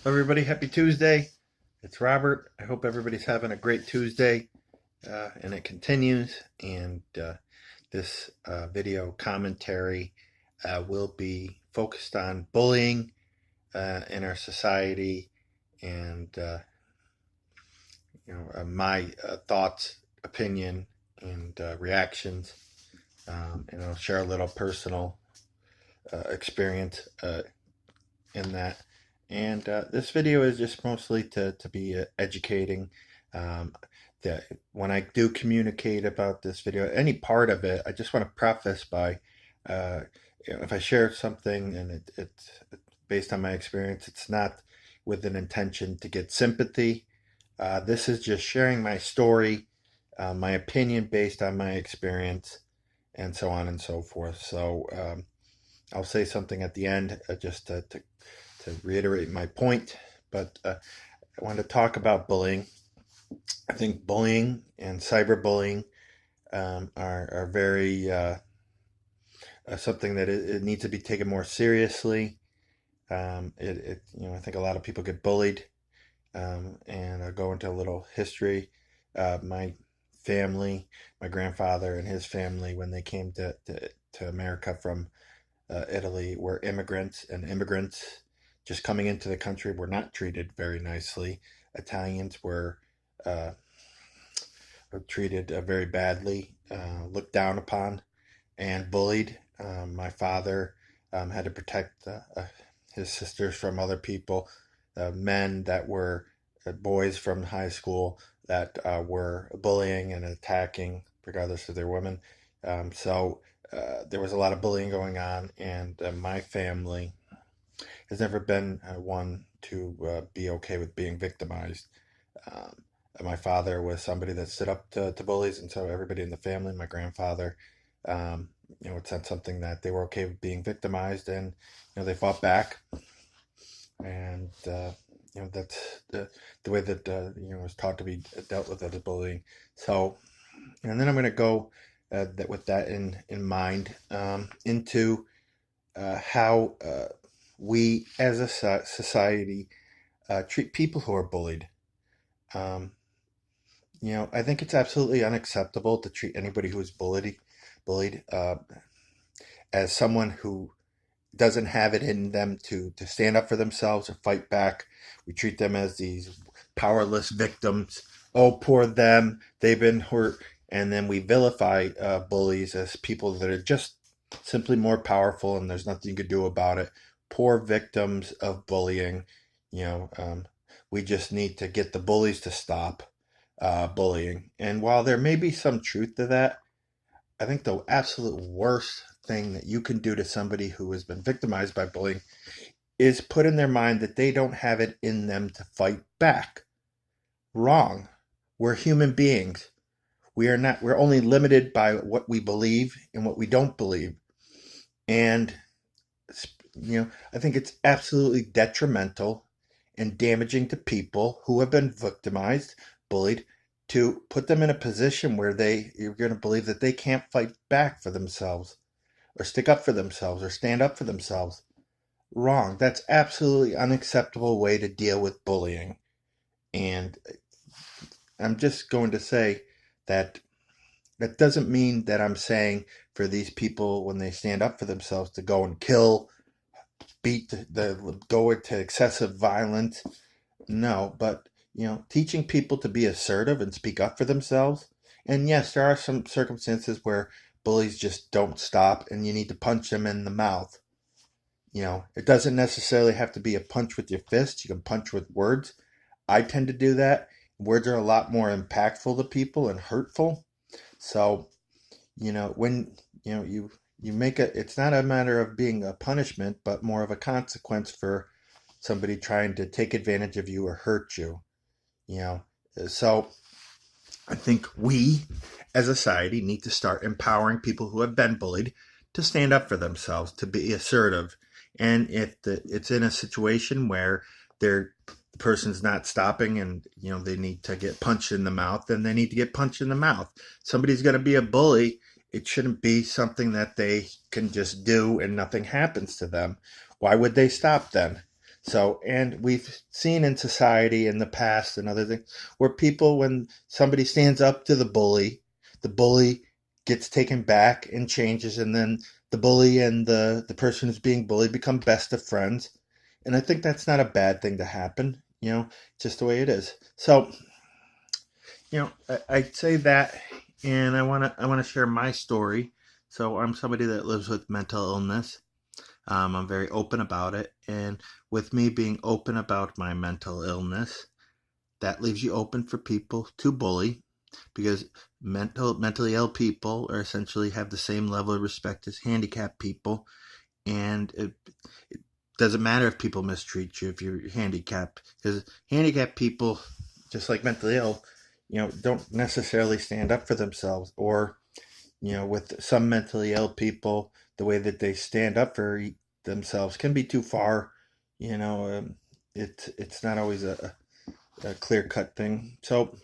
Everybody, happy Tuesday. It's Robert. I hope everybody's having a great Tuesday and it continues. And this video commentary will be focused on bullying in our society and my thoughts, opinion, and reactions. And I'll share a little personal experience in that. And this video is just mostly to be educating. Um, that when I do communicate about this video, any part of it, I just want to preface by, uh, if I share something and it's based on my experience, it's not with an intention to get sympathy. This is just sharing my story, my opinion based on my experience, and so on and so forth. So I'll say something at the end just to reiterate my point, but I want to talk about bullying. I think bullying and cyberbullying are very something that it needs to be taken more seriously. I think a lot of people get bullied, and I'll go into a little history. My family, my grandfather and his family, when they came to America from Italy, were immigrants, and immigrants just coming into the country were not treated very nicely. Italians uh, were treated very badly, looked down upon, and bullied. My father had to protect his sisters from other people, men that were boys from high school that were bullying and attacking, regardless of their women. So there was a lot of bullying going on, and my family has never been one to be okay with being victimized. Um, my father was somebody that stood up to bullies, and so everybody in the family, my grandfather, it's not something that they were okay with being victimized, and they fought back, and that's the way that was taught to be dealt with as bullying. So, and then I'm going to go with that in mind into how we as a society treat people who are bullied. Um, I think it's absolutely unacceptable to treat anybody who is bullied as someone who doesn't have it in them to stand up for themselves or fight back. We treat them as these powerless victims. Oh, poor them, they've been hurt. And then we vilify bullies as people that are just simply more powerful and there's nothing you could do about it. Poor victims of bullying. You know, um, we just need to get the bullies to stop bullying. And while there may be some truth to that, I think the absolute worst thing that you can do to somebody who has been victimized by bullying is put in their mind that they don't have it in them to fight back. Wrong. We're human beings. We're only limited by what we believe and what we don't believe. And, I think it's absolutely detrimental and damaging to people who have been victimized, bullied, to put them in a position where you're going to believe that they can't fight back for themselves or stick up for themselves or stand up for themselves. Wrong. That's absolutely unacceptable way to deal with bullying. And I'm just going to say that that doesn't mean that I'm saying for these people when they stand up for themselves to go and kill, go into excessive violence. No, but teaching people to be assertive and speak up for themselves. And yes, there are some circumstances where bullies just don't stop and you need to punch them in the mouth. It doesn't necessarily have to be a punch with your fist. You can punch with words. I tend to do that. Words are a lot more impactful to people and hurtful. So, when you make it's not a matter of being a punishment, but more of a consequence for somebody trying to take advantage of you or hurt you. You know, so I think we as a society need to start empowering people who have been bullied to stand up for themselves, to be assertive. And if it's in a situation where the person's not stopping and they need to get punched in the mouth, then they need to get punched in the mouth. Somebody's going to be a bully. It shouldn't be something that they can just do and nothing happens to them. Why would they stop then? So, and we've seen in society in the past and other things where people, when somebody stands up to the bully gets taken back and changes, and then the bully and the person who's being bullied become best of friends. And I think that's not a bad thing to happen, just the way it is. So, I'd say that, and I want to share my story. So I'm somebody that lives with mental illness. I'm very open about it, and with me being open about my mental illness, that leaves you open for people to bully, because mentally ill people are essentially have the same level of respect as handicapped people, and it doesn't matter if people mistreat you if you're handicapped, because handicapped people, just like mentally ill, don't necessarily stand up for themselves, or with some mentally ill people, the way that they stand up for themselves can be too far. You know, it's not always a clear cut thing. So,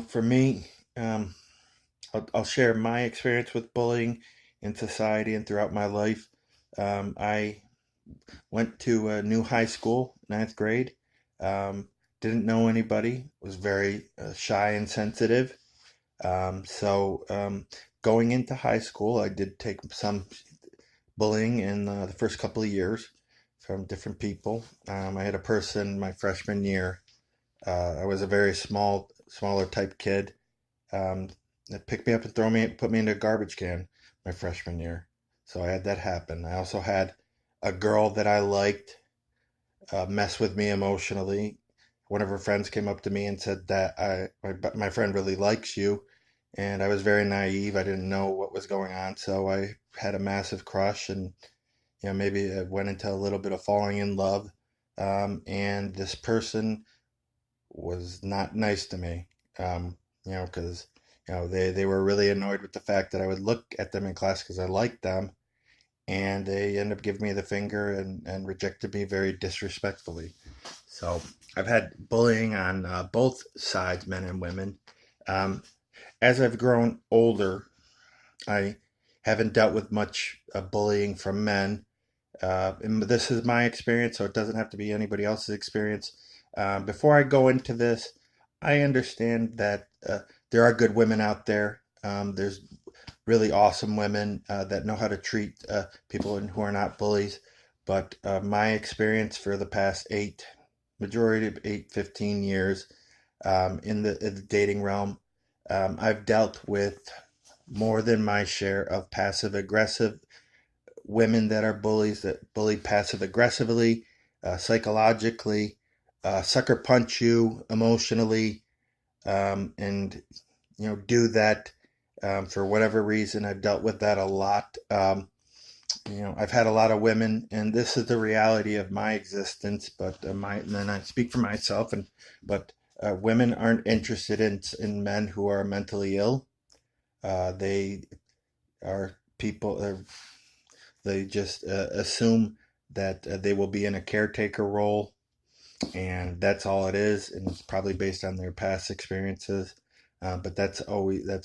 for me, um, I'll share my experience with bullying in society and throughout my life. I went to a new high school, ninth grade. Um, didn't know anybody. Was very shy and sensitive. So going into high school, I did take some bullying in the first couple of years from different people. I had a person my freshman year. I was a very smaller type kid. Um, that picked me up and put me into a garbage can my freshman year. So I had that happen. I also had a girl that I liked mess with me emotionally. One of her friends came up to me and said that my friend really likes you, and I was very naive. I didn't know what was going on, so I had a massive crush, and maybe I went into a little bit of falling in love. And this person was not nice to me, because they were really annoyed with the fact that I would look at them in class because I liked them, and they ended up giving me the finger and rejected me very disrespectfully. So I've had bullying on both sides, men and women. Um, as I've grown older, I haven't dealt with much bullying from men. And this is my experience, so it doesn't have to be anybody else's experience. Before I go into this, I understand that there are good women out there. There's really awesome women that know how to treat people who are not bullies. But my experience for the past majority of 15 years in the dating realm, I've dealt with more than my share of passive aggressive women that are bullies, that bully passive aggressively, psychologically, sucker punch you emotionally, and do that for whatever reason. I've dealt with that a lot. I've had a lot of women, and this is the reality of my existence. But and then I speak for myself, but women aren't interested in men who are mentally ill. They are people. They just assume that they will be in a caretaker role, and that's all it is, and it's probably based on their past experiences. But that's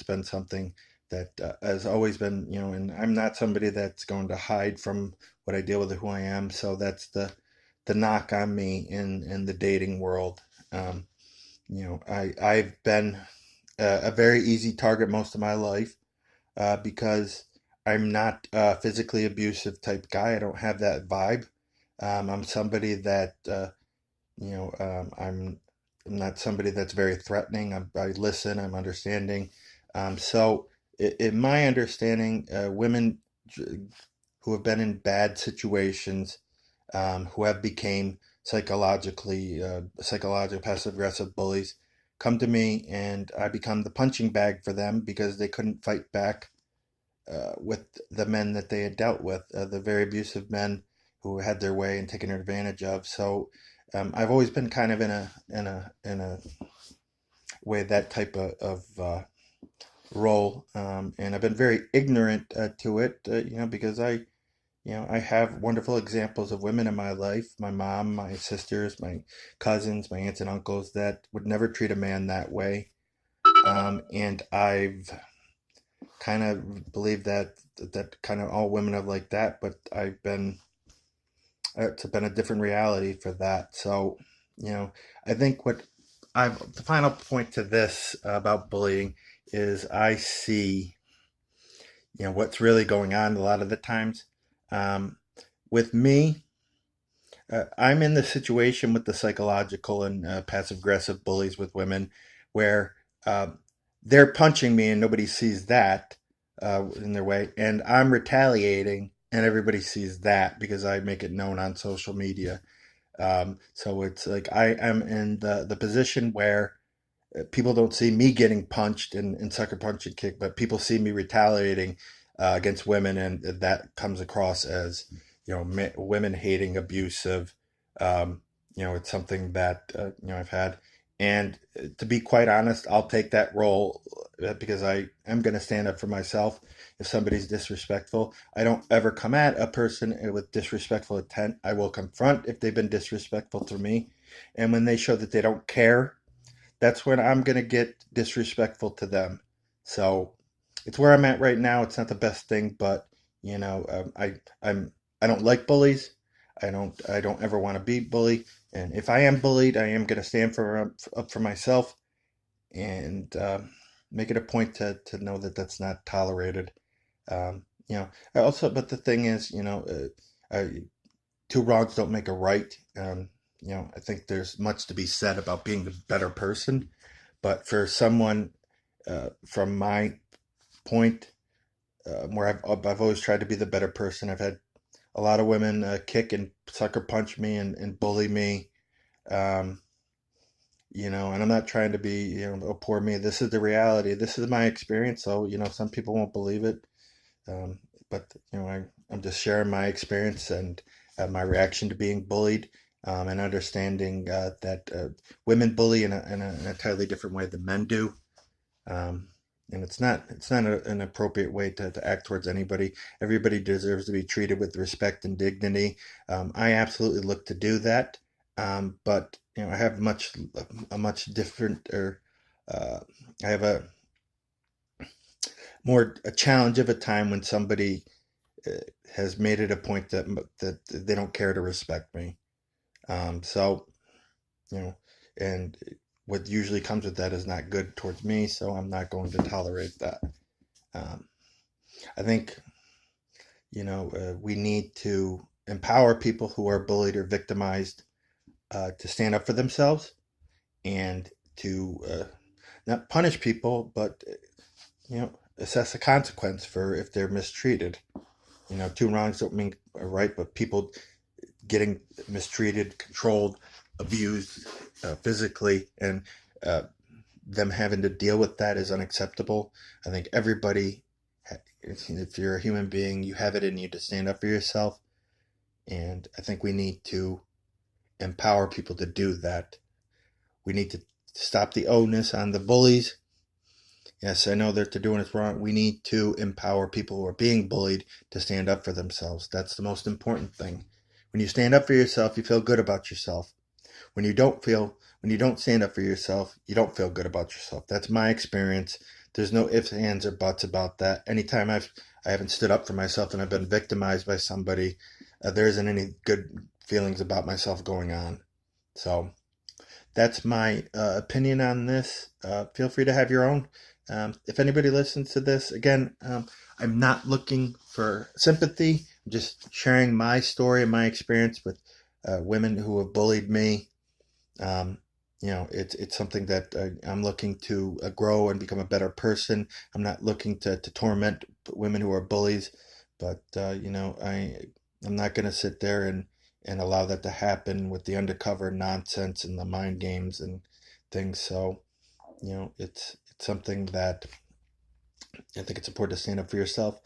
been something that has always been, and I'm not somebody that's going to hide from what I deal with, or who I am. So that's the knock on me in the dating world. I've been a very easy target most of my life because I'm not a physically abusive type guy. I don't have that vibe. I'm somebody that I'm not somebody that's very threatening. I listen. I'm understanding. So, in my understanding, women who have been in bad situations, who have became psychological passive aggressive bullies, come to me, and I become the punching bag for them because they couldn't fight back with the men that they had dealt with, the very abusive men who had their way and taken advantage of. So I've always been kind of in a way that type of role, and I've been very ignorant to it, because I have wonderful examples of women in my life, my mom, my sisters, my cousins, my aunts and uncles that would never treat a man that way. And I've kind of believe that kind of all women are like that, but I've been it's been a different reality for that. So, I think the final point to this about bullying is I see, what's really going on a lot of the times. Um, with me, I'm in the situation with the psychological and passive aggressive bullies with women where uh, they're punching me and nobody sees that in their way, and I'm retaliating and everybody sees that because I make it known on social media. So it's like I am in the position where people don't see me getting punched and sucker punch and kick, but people see me retaliating against women, and that comes across as women hating, abusive. Um, it's something that I've had, and to be quite honest, I'll take that role because I am going to stand up for myself. If somebody's disrespectful, I don't ever come at a person with disrespectful intent. I will confront if they've been disrespectful to me, and when they show that they don't care, that's when I'm gonna get disrespectful to them. So it's where I'm at right now. It's not the best thing, but I'm I don't like bullies. I don't ever want to be bullied. And if I am bullied, I am gonna stand up for myself and make it a point to know that that's not tolerated. I also, but the thing is, two wrongs don't make a right. I think there's much to be said about being the better person. But for someone from my point, where I've always tried to be the better person, I've had a lot of women kick and sucker punch me and bully me. Um, and I'm not trying to be, oh, poor me. This is the reality. This is my experience. So, some people won't believe it. Um, but I'm just sharing my experience and my reaction to being bullied, and understanding that women bully in an entirely different way than men do. Um, and it's not an appropriate way to act towards anybody. Everybody deserves to be treated with respect and dignity. I absolutely look to do that. But I have a much different, or I have a challenge of a time when somebody uh, has made it a point that they don't care to respect me. So you know, and what usually comes with that is not good towards me. So I'm not going to tolerate that. Um, I think we need to empower people who are bullied or victimized to stand up for themselves and to not punish people, but assess the consequence for if they're mistreated. Two wrongs don't mean a right, but people getting mistreated, controlled, abused physically, and uh, them having to deal with that is unacceptable. I think everybody, if you're a human being, you have it in you to stand up for yourself. And I think we need to empower people to do that. We need to stop the onus on the bullies. Yes, I know that they're doing it wrong. We need to empower people who are being bullied to stand up for themselves. That's the most important thing. When you stand up for yourself, you feel good about yourself. When you don't stand up for yourself, you don't feel good about yourself. That's my experience. There's no ifs, ands, or buts about that. Anytime I haven't stood up for myself and I've been victimized by somebody, there isn't any good feelings about myself going on. So that's my opinion on this. Feel free to have your own. If anybody listens to this, again, I'm not looking for sympathy. I'm just sharing my story and my experience with women who have bullied me. Um, it's something that I'm looking to grow and become a better person. I'm not looking to torment women who are bullies, but I'm not going to sit there and allow that to happen with the undercover nonsense and the mind games and things. So it's something that I think it's important to stand up for yourself.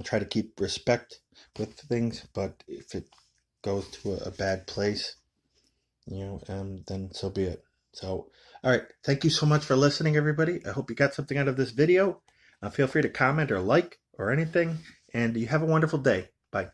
Try to keep respect with things, but if it goes to a bad place, then so be it. So, all right. Thank you so much for listening, everybody. I hope you got something out of this video. Feel free to comment or like or anything, and you have a wonderful day. Bye.